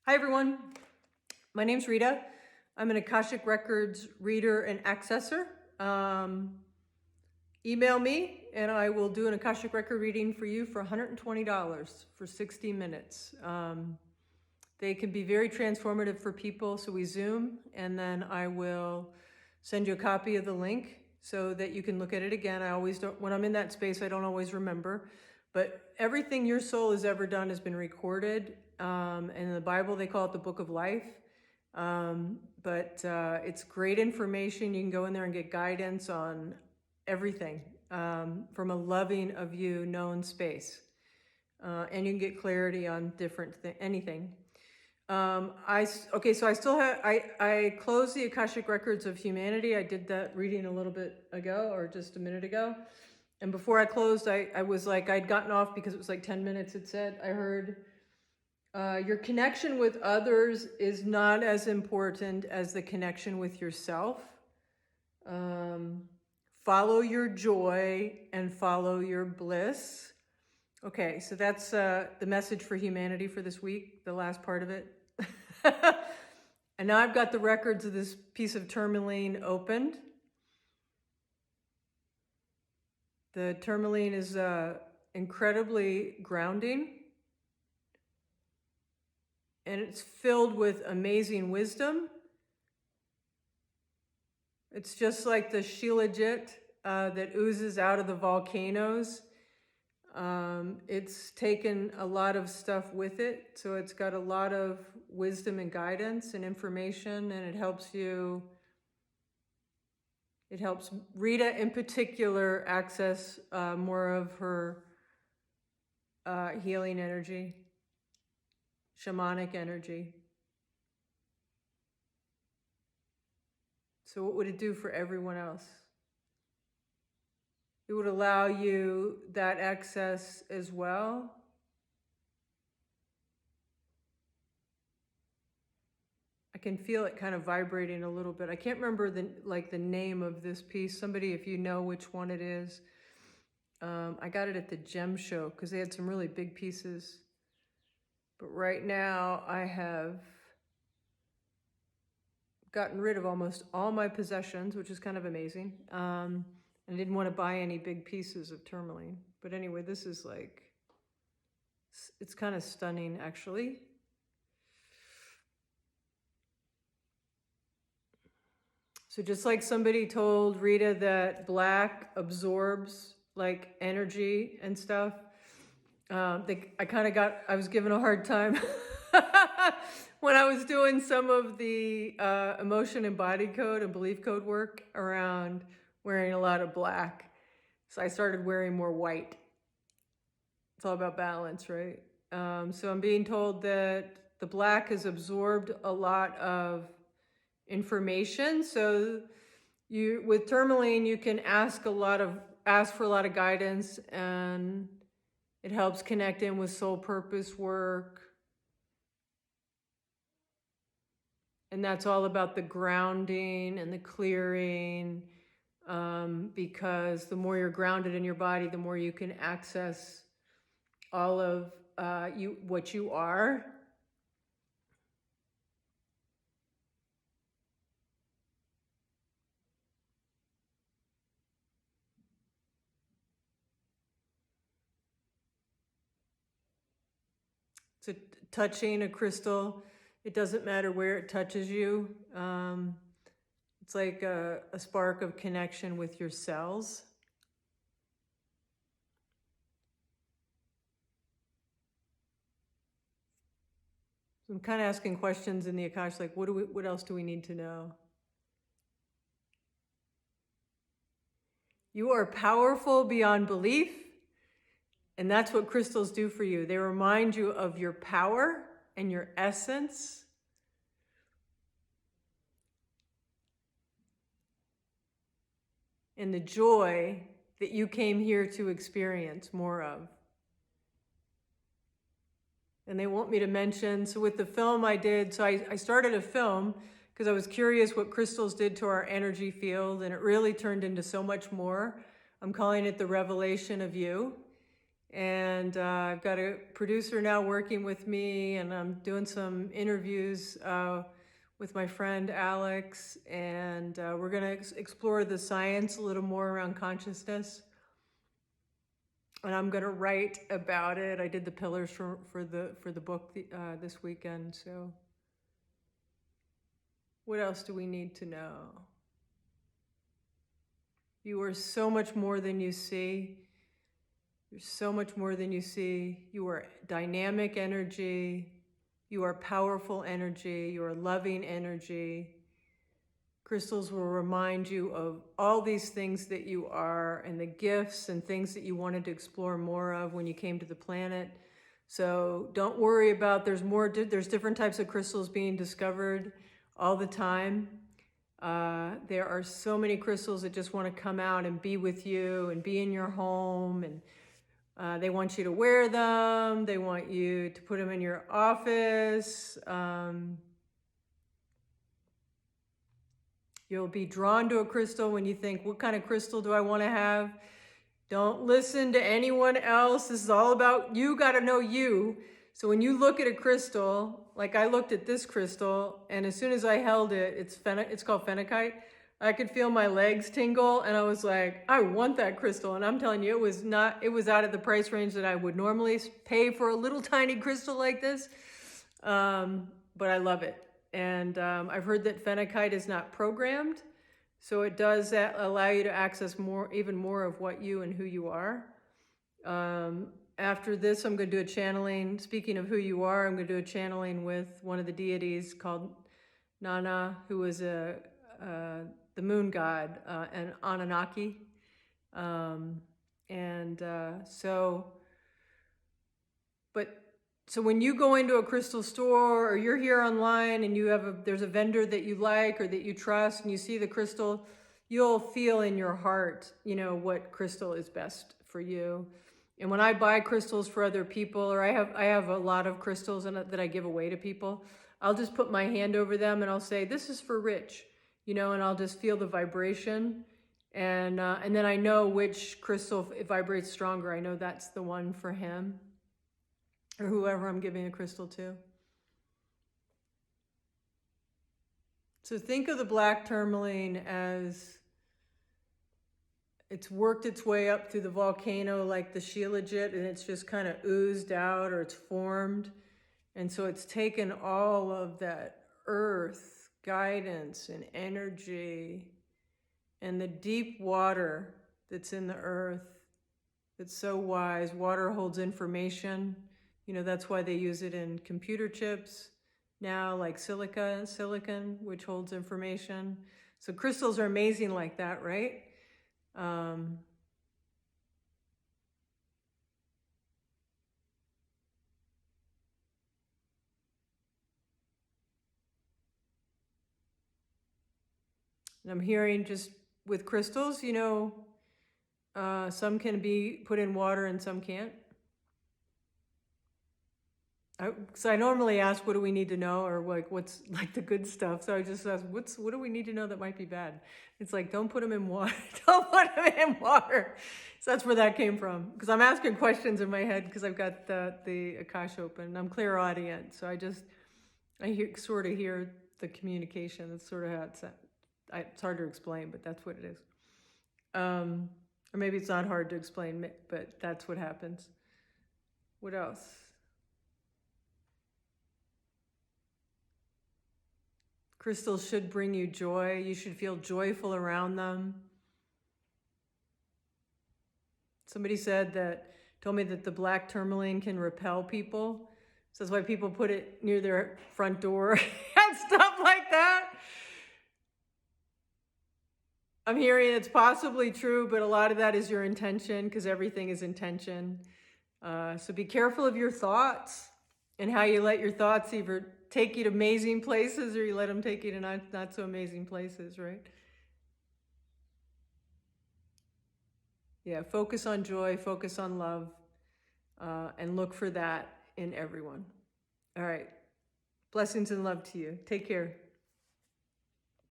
Hi everyone, my name's Rita. I'm an Akashic Records reader and accessor. Email me and I will do an Akashic Record reading for you for $120 for 60 minutes. They can be very transformative for people, so we Zoom and then I will send you a copy of the link so that you can look at it again. I always don't, when I'm in that space, I don't always remember. But everything your soul has ever done has been recorded. And in the Bible, they call it the Book of Life. It's great information. You can go in there and get guidance on everything from a loving of you known space. And you can get clarity on different anything. So I closed the Akashic Records of Humanity. I did that reading a little bit ago, or just a minute ago. And before I closed, I was like, I'd gotten off because it was like 10 minutes, it said. I heard, your connection with others is not as important as the connection with yourself. Follow your joy and follow your bliss. Okay, so that's the message for humanity for this week, the last part of it. And now I've got the records of this piece of tourmaline opened. The tourmaline is incredibly grounding. And it's filled with amazing wisdom. It's just like the shilajit that oozes out of the volcanoes. It's taken a lot of stuff with it. So it's got a lot of wisdom and guidance and information, and it helps you. It helps Rita in particular access more of her healing energy, shamanic energy. So what would it do for everyone else? It would allow you that access as well. I can feel it kind of vibrating a little bit. I can't remember the name of this piece. Somebody, if you know which one it is. I got it at the gem show because they had some really big pieces. But right now I have gotten rid of almost all my possessions, which is kind of amazing. And I didn't want to buy any big pieces of tourmaline. But anyway, this is like, it's kind of stunning actually. So just like somebody told Rita that black absorbs like energy and stuff, I was given a hard time when I was doing some of the emotion and body code and belief code work around wearing a lot of black. So I started wearing more white. It's all about balance, right? So I'm being told that the black has absorbed a lot of information. So with tourmaline, you can ask for a lot of guidance, and it helps connect in with soul purpose work. And that's all about the grounding and the clearing, because the more you're grounded in your body, the more you can access all of what you are. So touching a crystal, it doesn't matter where it touches you. It's like a spark of connection with your cells. So I'm kind of asking questions in the Akash, like what else do we need to know? You are powerful beyond belief. And that's what crystals do for you. They remind you of your power and your essence. And the joy that you came here to experience more of. And they want me to mention, so with the film I did, so I started a film because I was curious what crystals did to our energy field, and it really turned into so much more. I'm calling it The Revelation of You. And I've got a producer now working with me, and I'm doing some interviews with my friend Alex, and we're going to explore the science a little more around consciousness. And I'm going to write about it. I did the pillars for the book this weekend. So what else do we need to know? You are so much more than you see. You're so much more than you see. You are dynamic energy. You are powerful energy. You are loving energy. Crystals will remind you of all these things that you are and the gifts and things that you wanted to explore more of when you came to the planet. So don't worry about, there's different types of crystals being discovered all the time. There are so many crystals that just want to come out and be with you and be in your home, and they want you to wear them. They want you to put them in your office. You'll be drawn to a crystal when you think, what kind of crystal do I want to have? Don't listen to anyone else. This is all about you. Got to know you. So when you look at a crystal, like I looked at this crystal, and as soon as I held it, it's called phenakite. I could feel my legs tingle, and I was like, I want that crystal. And I'm telling you, it was out of the price range that I would normally pay for a little tiny crystal like this. But I love it. And I've heard that phenakite is not programmed. So it does allow you to access even more of what you and who you are. After this, I'm going to do a channeling. Speaking of who you are, I'm going to do a channeling with one of the deities called Nana, who was the moon god, and Anunnaki. So when you go into a crystal store, or you're here online and there's a vendor that you like or that you trust, and you see the crystal, you'll feel in your heart, what crystal is best for you. And when I buy crystals for other people, or I have a lot of crystals that I give away to people, I'll just put my hand over them and I'll say, this is for Rich, and I'll just feel the vibration. And then I know which crystal, it vibrates stronger. I know that's the one for him, or whoever I'm giving a crystal to. So think of the black tourmaline as it's worked its way up through the volcano like the Shilajit, and it's just kind of oozed out, or it's formed. And so it's taken all of that earth guidance and energy and the deep water that's in the earth. It's so wise. Water holds information. That's why they use it in computer chips now, like silicon, which holds information. So crystals are amazing like that, right? And I'm hearing just with crystals, some can be put in water and some can't. So I normally ask, what do we need to know? Or what's like the good stuff? So I just ask, what do we need to know that might be bad? It's like, don't put them in water. Don't put them in water. So that's where that came from. Because I'm asking questions in my head because I've got the Akashic open. I'm clairaudient. So I sort of hear the communication. That's sort of how it's hard to explain, but that's what it is. Or maybe it's not hard to explain, but that's what happens. What else? Crystals should bring you joy. You should feel joyful around them. Somebody told me that the black tourmaline can repel people. So that's why people put it near their front door and stuff like that. I'm hearing it's possibly true, but a lot of that is your intention, because everything is intention. So be careful of your thoughts and how you let your thoughts either take you to amazing places, or you let them take you to not so amazing places, right? Yeah, focus on joy, focus on love, and look for that in everyone. All right. Blessings and love to you. Take care.